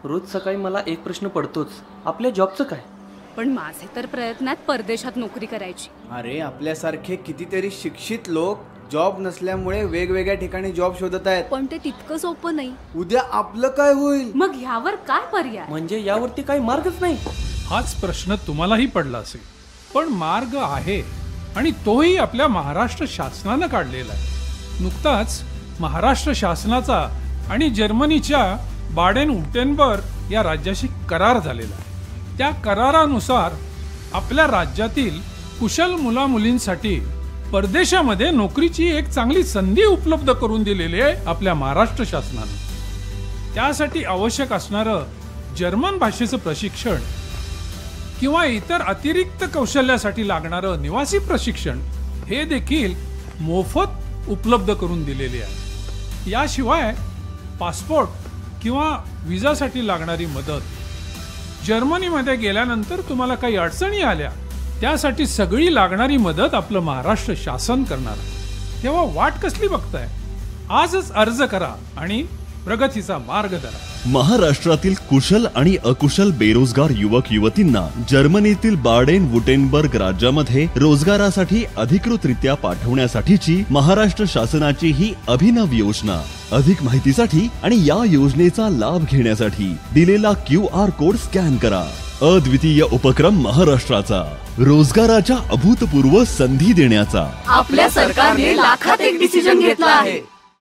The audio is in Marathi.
रोज सकाळी मला एक प्रश्न पडतोच, आपल्या जॉबचं काय? पण माझे तर प्रयत्नात परदेशात नोकरी करायची. अरे आपल्यासारखे कितीतरी शिक्षित लोक जॉब नसल्यामुळे वेगवेगळ्या ठिकाणी जॉब शोधत आहेत. पण ते तितकं सोपं नाही. उद्या आपलं काय होईल? मग ह्यावर काय पर्याय? म्हणजे यावरती काही मार्गच नाही. हाच प्रश्न तुम्हालाही पडला असेल, पण मार्ग आहे आणि तोही आपल्या महाराष्ट्र शासनानं काढलेला आहे. नुकताच महाराष्ट्र शासनाचा आणि जर्मनीच्या बाडेन-वुर्टेनबर्ग या राज्याशी करार झालेला आहे. त्या करारानुसार आपल्या राज्यातील कुशल मुलामुलींसाठी परदेशामध्ये नोकरीची एक चांगली संधी उपलब्ध करून दिलेली आहे आपल्या महाराष्ट्र शासनाने. त्यासाठी आवश्यक असणारं जर्मन भाषेचं प्रशिक्षण किंवा इतर अतिरिक्त कौशल्यासाठी लागणारं निवासी प्रशिक्षण हे देखील मोफत उपलब्ध करून दिलेले आहे. याशिवाय पासपोर्ट किंवा विजासाठी लागणारी मदत, जर्मनीमध्ये गेल्यानंतर तुम्हाला काही अडचणी आल्या त्यासाठी सगळी लागणारी मदत आपलं महाराष्ट्र शासन करणार आहे. तेव्हा वाट कसली बघताय? आजच अर्ज करा आणि प्रगतीचा मार्ग धरा. महाराष्ट्रातील कुशल आणि अकुशल बेरोजगार युवक युवतींना जर्मनीतील बाडेन-वुर्टेनबर्ग राज्यामध्ये रोजगारासाठी अधिकृतरित्या पाठवण्यासाठीची महाराष्ट्र शासनाची ही अभिनव योजना. अधिक माहितीसाठी आणि या योजनेचा लाभ घेण्यासाठी दिलेला QR कोड स्कॅन करा. अद्वितीय उपक्रम महाराष्ट्राचा, रोजगाराच्या अभूतपूर्व संधी देण्याचा. आपल्या सरकारने लाखात एक डिसिजन घेतला आहे.